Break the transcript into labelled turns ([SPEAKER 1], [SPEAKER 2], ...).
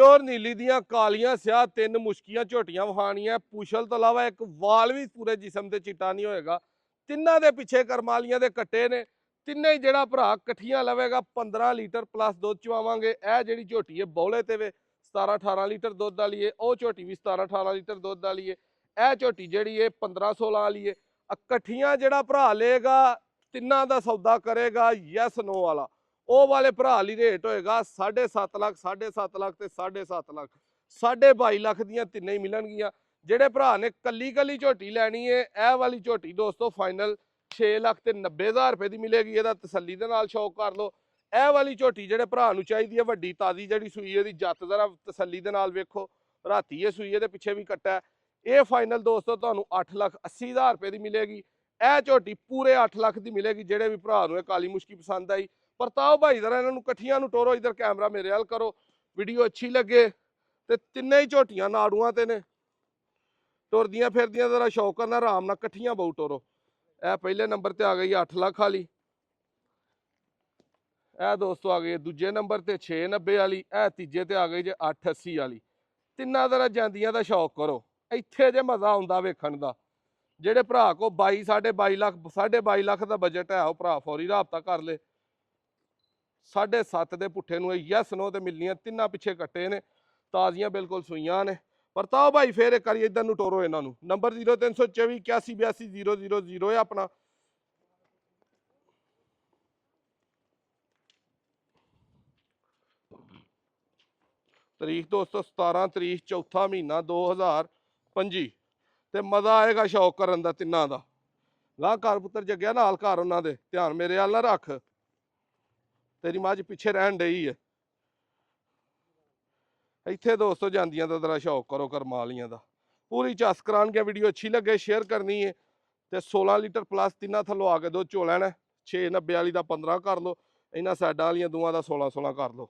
[SPEAKER 1] Pure ਨੀਲੀ ਦੀਆਂ ਕਾਲੀਆਂ ਸਿਆਹ ਤਿੰਨ ਮੁਸ਼ਕੀਆਂ ਝੋਟੀਆਂ ਵਹਾਣੀਆਂ। ਪੁਛਲ ਤੋਂ ਇਲਾਵਾ ਇੱਕ ਵਾਲ ਵੀ ਪੂਰੇ ਜਿਸਮ ਤੇ ਚਿੱਟਾ ਨਹੀਂ ਹੋਏਗਾ। ਤਿੰਨਾਂ ਦੇ ਪਿੱਛੇ ਕਰਮਾਲੀਆਂ ਦੇ ਕੱਟੇ ਨੇ। ਤਿੰਨੇ ਹੀ ਜਿਹੜਾ ਭਰਾ ਇਕੱਠੀਆਂ ਲਵੇਗਾ 15 ਲੀਟਰ ਪਲੱਸ ਦੁੱਧ ਚਵਾਵਾਂਗੇ। ਇਹ ਜਿਹੜੀ ਝੋਟੀ ਹੈ ਬੌਲੇ ਤੇ ਵੇ 17-18 ਲੀਟਰ ਦੁੱਧ ਵਾਲੀ ਏ। ਉਹ ਝੋਟੀ ਵੀ 17-18 ਲੀਟਰ ਦੁੱਧ ਵਾਲੀ ਏ। ਇਹ ਝੋਟੀ ਜਿਹੜੀ ਏ 15-16 ਵਾਲੀ ਏ। ਇਕੱਠੀਆਂ ਜਿਹੜਾ ਭਰਾ ਲਏਗਾ ਤਿੰਨਾਂ ਦਾ ਸੌਦਾ ਕਰੇਗਾ ਯੈਸ ਨੋ ਵਾਲਾ, ਉਹ ਵਾਲੇ ਭਰਾ ਲਈ ਰੇਟ ਹੋਏਗਾ 7.5 ਲੱਖ, 7.5 ਲੱਖ ਤੇ 7.5 ਲੱਖ। 22.5 ਲੱਖ ਦੀਆਂ ਤਿੰਨੇ ਹੀ ਮਿਲਣਗੀਆਂ। ਜਿਹੜੇ ਭਰਾ ਨੇ ਕੱਲੀ ਝੋਟੀ ਲੈਣੀ ਹੈ ਇਹ ਵਾਲੀ ਝੋਟੀ ਦੋਸਤੋ ਫਾਈਨਲ 6 ਲੱਖ ਤੇ 90,000 ਰੁਪਏ ਦੀ ਮਿਲੇਗੀ। ਇਹਦਾ ਤਸੱਲੀ ਦੇ ਨਾਲ ਸ਼ੌਕ ਕਰ ਲਓ। ਇਹ ਵਾਲੀ ਝੋਟੀ ਜਿਹੜੇ ਭਰਾ ਨੂੰ ਚਾਹੀਦੀ ਹੈ ਵੱਡੀ ਤਾਜ਼ੀ ਜਿਹੜੀ ਸੂਈ ਇਹਦੀ ਜੱਤ ਜ਼ਰਾ ਤਸੱਲੀ ਦੇ ਨਾਲ ਵੇਖੋ, ਰਾਤੀ ਇਹ ਸੂਈ ਇਹਦੇ ਪਿੱਛੇ ਵੀ ਕੱਟਾ। ਇਹ ਫਾਈਨਲ ਦੋਸਤੋ ਤੁਹਾਨੂੰ 8,80,000 ਰੁਪਏ ਦੀ ਮਿਲੇਗੀ। ਇਹ ਝੋਟੀ ਪੂਰੇ 8 ਲੱਖ ਦੀ ਮਿਲੇਗੀ। ਜਿਹੜੇ ਵੀ ਭਰਾ ਨੂੰ ਇਹ ਕਾਲੀ ਮੁਸ਼ਕੀ ਪਸੰਦ ਆਈ ਪਰਤਾਓ ਭਾਈ ਜਰਾ ਇਹਨਾਂ ਨੂੰ ਇਕੱਠੀਆਂ ਨੂੰ ਟੋਰੋ। ਇਧਰ ਕੈਮਰਾ ਮੇਰੇ ਵੱਲ ਕਰੋ। ਵੀਡੀਓ ਅੱਛੀ ਲੱਗੇ ਤੇ ਤਿੰਨੇ ਹੀ ਝੋਟੀਆਂ ਨਾੜੂਆਂ ਤੇ ਨੇ, ਤੁਰਦੀਆਂ ਫਿਰਦੀਆਂ ਜਰਾ ਸ਼ੌਕ ਕਰਨਾ ਆਰਾਮ ਨਾਲ ਇਕੱਠੀਆਂ ਬਹੁ ਟੋਰੋ। ਇਹ ਪਹਿਲੇ ਨੰਬਰ ਤੇ ਆ ਗਈ 8 ਲੱਖ ਵਾਲੀ। ਇਹ ਦੋਸਤੋ ਆ ਗਈ ਦੂਜੇ ਨੰਬਰ ਤੇ 690 ਵਾਲੀ। ਇਹ ਤੀਜੇ ਤੇ ਆ ਗਈ ਜੇ 880 ਵਾਲੀ। ਤਿੰਨਾਂ ਤਰ੍ਹਾਂ ਜਾਂਦੀਆਂ ਦਾ ਸ਼ੌਕ ਕਰੋ। ਇੱਥੇ ਜੇ ਮਜ਼ਾ ਆਉਂਦਾ ਵੇਖਣ ਦਾ। ਜਿਹੜੇ ਭਰਾ ਕੋ 22 22.5 ਲੱਖ 22.5 ਲੱਖ ਦਾ ਬਜਟ ਹੈ ਉਹ ਭਰਾ ਫੌਰੀ ਰਾਬਤਾ ਕਰ ਲੇ। 7.5 ਦੇ ਪੁੱਠੇ ਨੂੰ ਯੈਸ ਨੋ ਤੇ ਮਿਲਣੀਆਂ। ਤਿੰਨਾਂ ਪਿੱਛੇ ਕੱਟੇ ਨੇ, ਤਾਜ਼ੀਆਂ ਬਿਲਕੁਲ ਸੂਈਆਂ ਨੇ। ਪਰਤਾਓ ਭਾਈ ਫੇਰ ਇੱਕ ਵਾਰੀ ਇਧਰ ਨੂੰ ਟੋਰੋ ਇਹਨਾਂ ਨੂੰ। ਨੰਬਰ 0324 81 82 000 ਹੈ ਆਪਣਾ। ਤਰੀਕ ਦੋਸਤੋ 17 ਤਰੀਕ ਚੌਥਾ ਮਹੀਨਾ 2025 ਤੇ ਮਜ਼ਾ ਆਏਗਾ ਸ਼ੌਕ ਕਰਨ ਦਾ ਤਿੰਨਾਂ ਦਾ। ਗਾਂ ਘਰ ਪੁੱਤਰ ਜੱਗਿਆ ਨਾਲ ਘਰ ਉਹਨਾਂ ਦੇ ਧਿਆਨ ਮੇਰੇ ਵੱਲ ਨਾ ਰੱਖ, ਤੇਰੀ ਮੱਝ ਪਿੱਛੇ ਰਹਿਣ ਡਈ ਹੈ। ਇੱਥੇ ਦੋਸਤੋ ਜਾਂਦੀਆਂ ਤਾਂ ਜ਼ਰਾ ਸ਼ੌਕ ਕਰੋ ਕਰਮਾਲੀਆਂ ਦਾ। ਪੂਰੀ ਚੱਸ ਕਰਾਉਣਗੇ। ਵੀਡੀਓ ਅੱਛੀ ਲੱਗੇ ਸ਼ੇਅਰ ਕਰਨੀ ਹੈ ਤੇ 16 ਲੀਟਰ ਪਲੱਸ ਤਿੰਨਾਂ ਥੱਲੋਂ ਆ ਕੇ ਦੁੱਧ ਚੋ ਲੈਣਾ। 690 ਵਾਲੀ ਦਾ 15 ਕਰ ਲਓ, ਇਹਨਾਂ ਸਾਈਡਾਂ ਵਾਲੀਆਂ ਦੋਵਾਂ ਦਾ 16 ਕਰ ਲਓ।